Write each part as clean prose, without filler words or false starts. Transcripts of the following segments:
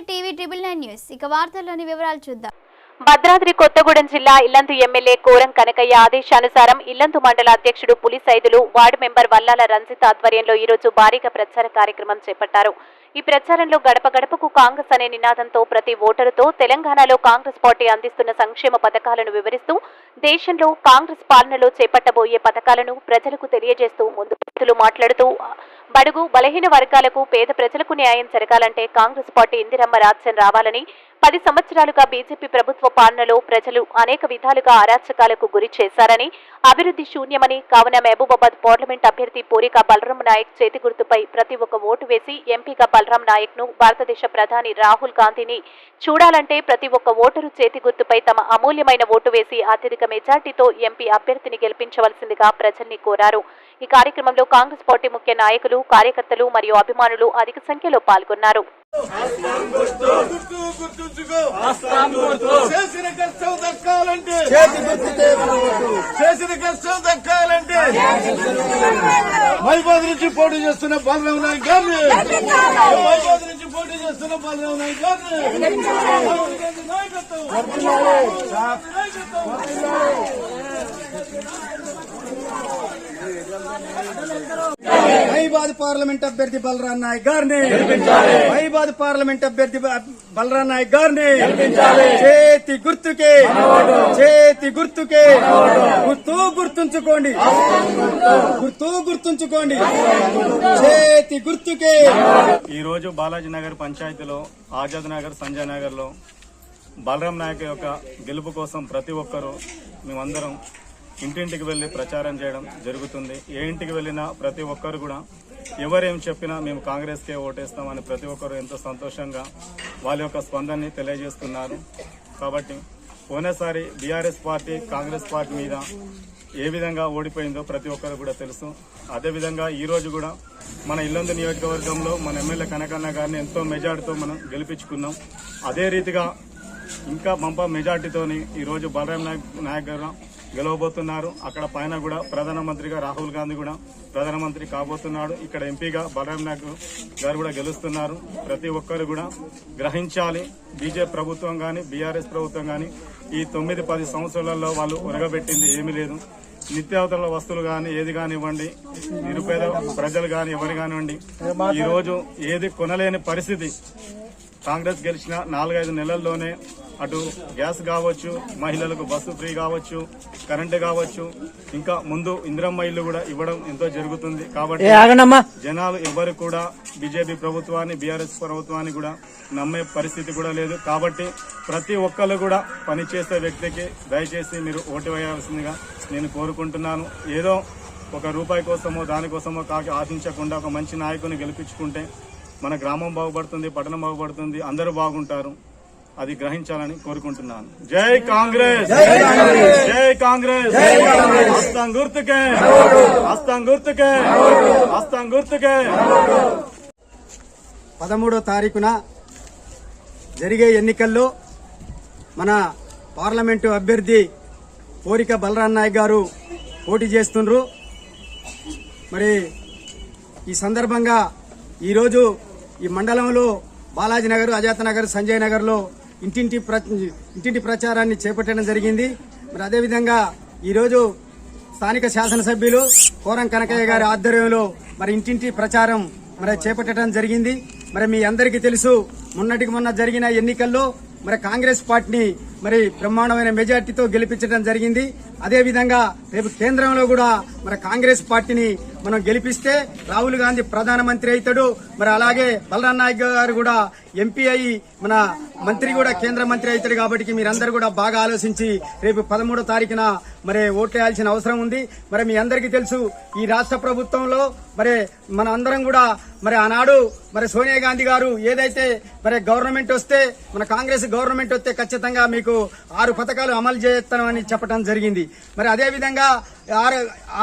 TV 999 news. ఇక వార్తల్లోని వివరాలు చూద్దాం. భద్రాద్రి కొత్తగూడెం జిల్లా ఇల్లందు ఎమ్మెల్యే కోరం కనకయ్య ఆదేశానుసారం ఇల్లందు మండల అధ్యక్షుడు పులిసైదులు వార్డు మెంబర్ వల్లాల రంజిత్ ఆధ్వర్యంలో ఈరోజు భారీగా ప్రచార కార్యక్రమం చేపట్టారు. ఈ ప్రచారంలో గడప గడపకు కాంగ్రెస్ అనే నినాదంతో ప్రతి ఓటరుతో తెలంగాణలో కాంగ్రెస్ పార్టీ అందిస్తున్న సంక్షేమ పథకాలను వివరిస్తూ దేశంలో కాంగ్రెస్ పాలనలో చేపట్టబోయే పథకాలను ప్రజలకు తెలియజేస్తూ ముందు మాట్లాడుతూ బడుగు బలహీన వర్గాలకు పేద ప్రజలకు న్యాయం జరగాలంటే కాంగ్రెస్ పార్టీ ఇందిరమ్మ రాజ్యం రావాలని 10 సంవత్సరాలుగా బీజేపీ ప్రభుత్వ పాలనలో ప్రజలు అనేక విధాలుగా అరాచకాలకు గురి చేశారని అభివృద్ధి శూన్యమని కావున మహబూబాబాద్ పార్లమెంట్ అభ్యర్థి పూరిక బలరాం నాయక్ చేతి గుర్తుపై ప్రతి ఒక్క ఓటు వేసి ఎంపీగా బలరాం నాయక్ ను భారతదేశ ప్రధాని రాహుల్ గాంధీని చూడాలంటే ప్రతి ఒక్క ఓటరు చేతి గుర్తుపై తమ అమూల్యమైన ఓటు వేసి అత్యధిక మెజార్టీతో ఎంపీ అభ్యర్థిని గెలిపించవలసిందిగా ప్రజల్ని కోరారు. ఈ కార్యక్రమంలో కాంగ్రెస్ పార్టీ ముఖ్య నాయకులు, కార్యకర్తలు మరియు అభిమానులు అధిక సంఖ్యలో పాల్గొన్నారు. మహిబాద్ నుంచి పోటీ చేస్తున్న బలరాం నాయక్ గారిని, మహిబాద్ నుంచి పోటీ చేస్తున్న బలరాం నాయక్ గారిని మహిబాద్ పార్లమెంట్ అభ్యర్థి బలరాం నాయక్ గారిని, మహిబాద్ పార్లమెంట్ అభ్యర్థి బలరాం నాయక్ గారిని చేతి గుర్తుకే, చేతి గుర్తుకే, గుర్తుంచుకోండి, గుర్తుంచుకోండి, చేతి గుర్తుకే. ఈ రోజు బాలాజీ నగర్ పంచాయతీలో ఆజాద్ నగర్, సంజయ్ నగర్ లో బలరాం నాయక్ యొక్క గెలుపు కోసం ప్రతి ఒక్కరూ మేమందరం ఇంటింటికి వెళ్లి ప్రచారం చేయడం జరుగుతుంది. ఏ ఇంటికి వెళ్లినా ప్రతి ఒక్కరు కూడా ఎవరేం చెప్పినా మేము కాంగ్రెస్కే ఓటేస్తామని ప్రతి ఒక్కరు ఎంతో సంతోషంగా వాళ్ళ యొక్క స్పందనని తెలియజేస్తున్నారు. కాబట్టి పోయినసారి బీఆర్ఎస్ పార్టీ కాంగ్రెస్ పార్టీ మీద ఏ విధంగా ఓడిపోయిందో ప్రతి ఒక్కరు కూడా తెలుసు. అదేవిధంగా ఈ రోజు కూడా మన ఇల్లందు నియోజకవర్గంలో మన ఎమ్మెల్యే కనకన్న గారిని ఎంతో మెజార్టీతో మనం గెలిపించుకున్నాం. అదే రీతిగా ఇంకా బంప మెజార్టీతోని ఈరోజు బలరాం నాయక్ గారు గెలవబోతున్నారు. అక్కడ పైన కూడా ప్రధానమంత్రిగా రాహుల్ గాంధీ కూడా ప్రధానమంత్రి కాబోతున్నాడు. ఇక్కడ ఎంపీగా బలరాం నాయక్ గారు కూడా గెలుస్తున్నారు. ప్రతి ఒక్కరు కూడా గ్రహించాలి, బీజేపీ ప్రభుత్వం కానీ బీఆర్ఎస్ ప్రభుత్వం కానీ ఈ 9-10 సంవత్సరాలలో వాళ్ళు ఉరగబెట్టింది ఏమీ లేదు. నిత్యావసర వస్తువులు కానీ ఏది కానివ్వండి, నిరుపేద ప్రజలు కానీ ఎవరు కానివ్వండి, ఈ రోజు ఏది కొనలేని పరిస్థితి. కాంగ్రెస్ గెలిచిన 4-5 నెలల్లోనే అటు గ్యాస్ కావచ్చు, మహిళలకు బస్సు ఫ్రీ కావచ్చు, కరెంటు కావచ్చు, ఇంకా ముందు ఇందిరమ్మ ఇల్లు కూడా ఇవ్వడం ఎంతో జరుగుతుంది. కాబట్టి జనాలు ఎవరు కూడా బీజేపీ ప్రభుత్వాన్ని బీఆర్ఎస్ ప్రభుత్వాన్ని కూడా నమ్మే పరిస్థితి కూడా లేదు. కాబట్టి ప్రతి ఒక్కరు కూడా పనిచేసే వ్యక్తికి దయచేసి మీరు ఓటు వేయాల్సిందిగా నేను కోరుకుంటున్నాను. ఏదో ఒక రూపాయి కోసమో దానికోసమో కాకి ఆశించకుండా ఒక మంచి నాయకుని గెలిపించుకుంటే మన గ్రామం బాగుపడుతుంది, పట్టణం బాగుపడుతుంది, అందరూ బాగుంటారు. అది గ్రహించాలని కోరుకుంటున్నాను. జై కాంగ్రెస్, జై కాంగ్రెస్, హస్తం గుర్తుకే, హస్తం గుర్తుకే, హస్తం గుర్తుకే. 13వ తారీఖున జరిగే ఎన్నికల్లో మన పార్లమెంటు అభ్యర్థి పూరిక బలరాం నాయక్ గారు పోటీ చేస్తున్నారు. మరి ఈ సందర్భంగా ఈరోజు ఈ మండలంలో బాలాజీ నగర్, ఆజాద్ నగర్, సంజయ్ నగర్ లో ఇంటింటి ప్రచారాన్ని చేపట్టడం జరిగింది. మరి అదేవిధంగా ఈరోజు స్థానిక శాసనసభ్యులు కోరం కనకయ్య గారి ఆధ్వర్యంలో మరి ఇంటింటి ప్రచారం మరి చేపట్టడం జరిగింది. మరి మీ అందరికీ తెలుసు, మొన్న జరిగిన ఎన్నికల్లో మరి కాంగ్రెస్ పార్టీని మరి బ్రహ్మాండమైన మెజార్టీతో గెలిపించడం జరిగింది. అదేవిధంగా రేపు కేంద్రంలో కూడా మరి కాంగ్రెస్ పార్టీని మనం గెలిపిస్తే రాహుల్ గాంధీ ప్రధానమంత్రి అవుతాడు. మరి అలాగే బలరాం నాయక్ గారు కూడా ఎంపీ అయి మన మంత్రి కూడా కేంద్ర మంత్రి అవుతాడు. కాబట్టి మీరందరూ కూడా బాగా ఆలోచించి రేపు 13వ తారీఖున మరి ఓట్లేయాల్సిన అవసరం ఉంది. మరి మీ అందరికీ తెలుసు, ఈ రాష్ట్ర ప్రభుత్వంలో మరి మన అందరం కూడా మరి ఆనాడు మరి సోనియా గాంధీ గారు ఏదైతే మరి గవర్నమెంట్ వస్తే, మన కాంగ్రెస్ గవర్నమెంట్ వస్తే ఖచ్చితంగా మీకు 6 పథకాలు అమలు చేస్తామని చెప్పడం జరిగింది. మరి అదేవిధంగా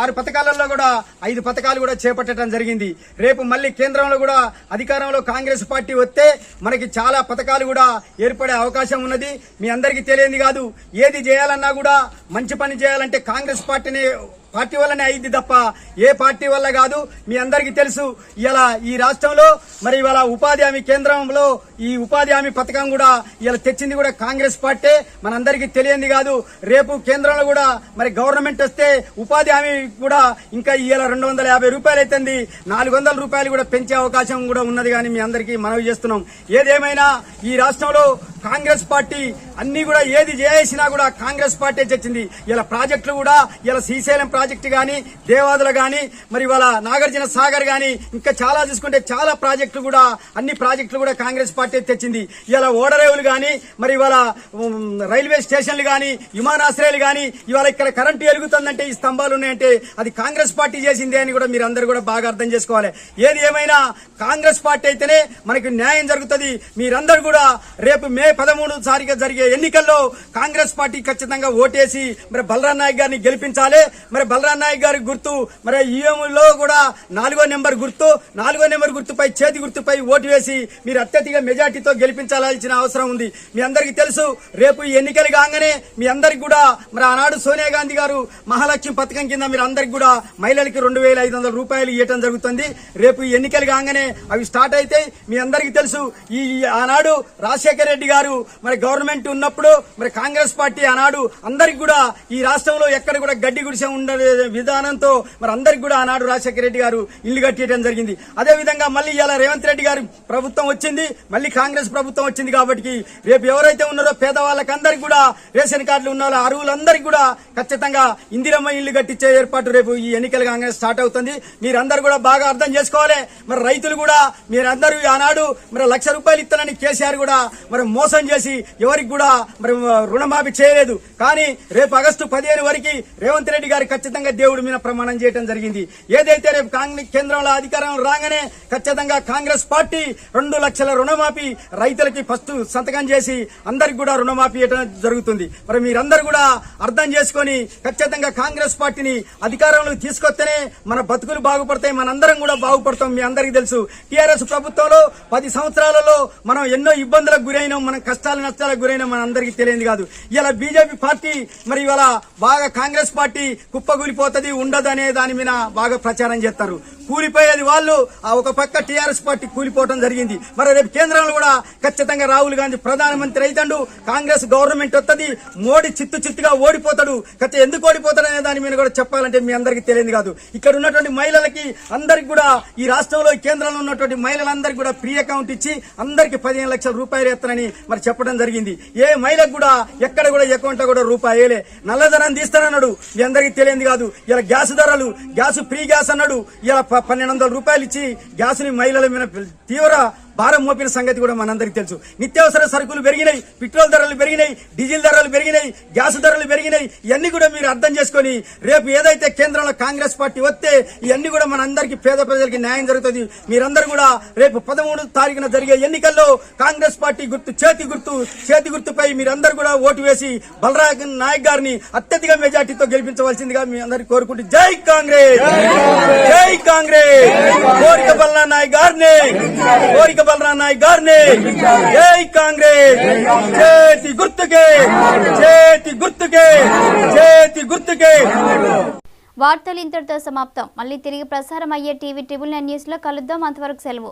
6 పథకాలలో కూడా 5 పథకాలు కూడా చేపట్టడం జరిగింది. రేపు మళ్లీ కేంద్రంలో కూడా అధికారంలో కాంగ్రెస్ పార్టీ వస్తే మనకి చాలా పథకాలు కూడా ఏర్పడే అవకాశం ఉన్నది. మీ అందరికీ తెలియంది కాదు, ఏది చేయాలన్నా కూడా మంచి పని చేయాలంటే కాంగ్రెస్ పార్టీని పార్టీ వల్లనే అయింది తప్ప ఏ పార్టీ వల్ల కాదు. మీ అందరికీ తెలుసు ఇలా ఈ రాష్ట్రంలో మరి ఇవాళ ఉపాధి హామీ కేంద్రంలో ఈ ఉపాధి హామీ పథకం కూడా ఇలా తెచ్చింది కూడా కాంగ్రెస్ పార్టీ. మనందరికీ తెలియంది కాదు. రేపు కేంద్రంలో కూడా మరి గవర్నమెంట్ వస్తే ఉపాధి హామీ కూడా ఇంకా ఇవాళ 250 రూపాయలు అవుతుంది, 400 రూపాయలు కూడా పెంచే అవకాశం కూడా ఉన్నది. కానీ మీ అందరికీ మనవి చేస్తున్నాం. ఏదేమైనా ఈ రాష్ట్రంలో కాంగ్రెస్ పార్టీ అన్ని కూడా ఏది చేసినా కూడా కాంగ్రెస్ పార్టీ తెచ్చింది. ఇలా ప్రాజెక్టులు కూడా ఇలా శ్రీశైలం ప్రాజెక్టు గాని, దేవాదులు గాని, మరి ఇవాళ నాగార్జున సాగర్ గాని, ఇంకా చాలా చూసుకుంటే చాలా ప్రాజెక్టులు కూడా అన్ని ప్రాజెక్టులు కూడా కాంగ్రెస్ పార్టీ తెచ్చింది. ఇలా ఓడరేవులు గాని, మరి ఇవాళ రైల్వే స్టేషన్లు గాని, విమానాశ్రయాలు గాని, ఇవాళ ఇక్కడ కరెంటు వెలుగుతుందంటే ఈ స్తంభాలు ఉన్నాయంటే అది కాంగ్రెస్ పార్టీ చేసిందే అని కూడా మీరందరూ కూడా బాగా అర్థం చేసుకోవాలి. ఏది ఏమైనా కాంగ్రెస్ పార్టీ అయితేనే మనకు న్యాయం జరుగుతుంది. మీరందరూ కూడా రేపు మే 13 తారీఖు జరిగే ఎన్నికల్లో కాంగ్రెస్ పార్టీ ఖచ్చితంగా ఓటేసి మరి బలరాం నాయక్ గారిని గెలిపించాలి. మరి బలరాం నాయక్ గారి గుర్తు మరి ఈఎంలో కూడా 4వ నెంబర్ గుర్తు, 4వ నెంబర్ గుర్తుపై చేతి గుర్తుపై ఓటు వేసి మీరు అత్యధిక మెజార్టీతో గెలిపించాల్సిన అవసరం ఉంది. మీ అందరికీ తెలుసు రేపు ఈ ఎన్నికలు కాగానే మీ అందరికి కూడా మరి ఆనాడు సోనియా గాంధీ గారు మహాలక్ష్మి పథకం కింద మీరు అందరికి కూడా మహిళలకి 2500 రూపాయలు ఇవ్వటం జరుగుతుంది. రేపు ఈ ఎన్నికలు కాగానే అవి స్టార్ట్ అయితే మీ అందరికీ తెలుసు. ఈ ఆనాడు రాజశేఖర రెడ్డి గారు మరి గవర్నమెంట్ ఉన్నప్పుడు మరి కాంగ్రెస్ పార్టీ ఆనాడు అందరికి కూడా ఈ రాష్ట్రంలో ఎక్కడ కూడా గడ్డి గుడిసె ఉండే విధానంతో మరి అందరికి కూడా ఆనాడు రాజశేఖర రెడ్డి గారు ఇల్లు కట్టేయడం జరిగింది. అదే విధంగా మళ్ళీ ఇలా రేవంత్ రెడ్డి గారి ప్రభుత్వం వచ్చింది, మళ్ళీ కాంగ్రెస్ ప్రభుత్వం వచ్చింది. కాబట్టి రేపు ఎవరైతే ఉన్నారో పేదవాళ్ళకందరికి కూడా రేషన్ కార్డులు ఉన్న అరువులందరికీ కూడా ఖచ్చితంగా ఇందిరమ్మ ఇల్లు కట్టించే ఏర్పాటు రేపు ఈ ఎన్నికలు కాంగ్రెస్ స్టార్ట్ అవుతుంది. మీరందరూ కూడా బాగా అర్థం చేసుకోవాలి. మరి రైతులు కూడా మీరందరూ ఆనాడు మరి 1,00,000 రూపాయలు ఇస్తానని కేసీఆర్ కూడా మరి మోసం చేసి ఎవరికి కూడా మరి రుణమాఫీ చేయలేదు. కానీ రేపు ఆగస్టు 15 వరకు రేవంత్ రెడ్డి గారు ఖచ్చితంగా దేవుడి మీద ప్రమాణం చేయడం జరిగింది. ఏదైతే రేపు కేంద్రంలో అధికారం రాగానే ఖచ్చితంగా కాంగ్రెస్ పార్టీ 2 లక్షల రుణమాఫీ రైతులకి ఫస్ట్ సంతకం చేసి అందరికి కూడా రుణమాఫీ చేయడం జరుగుతుంది. మరి మీరందరూ కూడా అర్థం చేసుకుని ఖచ్చితంగా కాంగ్రెస్ పార్టీని అధికారంలోకి తీసుకొస్తేనే మన బతుకులు బాగుపడతాయి, మనందరం కూడా బాగుపడతాం. మీ అందరికీ తెలుసు టీఆర్ఎస్ ప్రభుత్వంలో 10 సంవత్సరాలలో మనం ఎన్నో ఇబ్బందులకు గురైనాం, మనం కష్టాలు నష్టాలకు గురైనాం, మన అందరికీ తెలియదు కాదు. ఇలా బీజేపీ పార్టీ మరి ఇవాళ బాగా కాంగ్రెస్ పార్టీ కుప్పగూలిపోతుంది ఉండదు అనే దాని మీద బాగా ప్రచారం చేస్తారు. కూలిపోయేది వాళ్ళు, ఆ ఒక పక్క టీఆర్ఎస్ పార్టీ కూలిపోవడం జరిగింది. మరి రేపు కేంద్రంలో కూడా ఖచ్చితంగా రాహుల్ గాంధీ ప్రధానమంత్రి అయితాడు, కాంగ్రెస్ గవర్నమెంట్ వస్తుంది, మోడీ చిత్తుగా ఓడిపోతాడు. ఎందుకు ఓడిపోతాడు అనే దాని మీద కూడా చెప్పాలంటే మీ అందరికీ తెలియదు కాదు. ఇక్కడ ఉన్నటువంటి మహిళలకి అందరికి కూడా ఈ రాష్ట్రంలో కేంద్రంలో ఉన్నటువంటి మహిళలందరికీ కూడా ఫ్రీ అకౌంట్ ఇచ్చి అందరికి 15 లక్షల రూపాయలు ఎత్తనని మరి చెప్పడం జరిగింది. ఏ మహిళకు కూడా ఎక్కడ కూడా అకౌంట్ లో కూడా రూపాయి వేయలే. నల్లధనాన్ని తీస్తానన్నాడు, మీ అందరికీ తెలియదు కాదు. ఇలా గ్యాస్ ధరలు, గ్యాస్ ఫ్రీ గ్యాస్ అన్నాడు, ఇలా 1200 రూపాయలు ఇచ్చి గ్యాస్ ని మహిళల మీద తీవ్ర భారం మోపిన సంగతి కూడా మనందరికీ తెలుసు. నిత్యావసర సరుకులు పెరిగినాయి, పెట్రోల్ ధరలు పెరిగినాయి, డీజిల్ ధరలు పెరిగినాయి, గ్యాస్ ధరలు పెరిగినాయి. ఇవన్నీ కూడా మీరు అర్థం చేసుకుని రేపు ఏదైతే కేంద్రంలో కాంగ్రెస్ పార్టీ వస్తే ఇవన్నీ కూడా మనందరికీ పేద ప్రజలకి న్యాయం జరుగుతుంది. మీరందరూ కూడా రేపు 13 తారీఖున జరిగే ఎన్నికల్లో కాంగ్రెస్ పార్టీ గుర్తు చేతి గుర్తుపై మీరందరూ కూడా ఓటు వేసి బలరాం నాయక్ గారిని అత్యధిక మెజార్టీతో గెలిపించవలసిందిగా మీ అందరికీ కోరుకుంటూ జై కాంగ్రెస్, జై కాంగ్రెస్. కోరిక బలరాం నాయక్ గారిని, కోరిక బలరాం నాయక్ గారిని, జై కాంగ్రెస్. చేతి గుర్తుకే, చేతి గుర్తుకే, చేతి గుర్తుకే. వార్తలు ఇంతటితో సమాప్తం. మళ్ళీ తిరిగి ప్రసారం అయ్యే టీవీ 9 న్యూస్ లో కలుద్దాం. అంతవరకు సెలవు.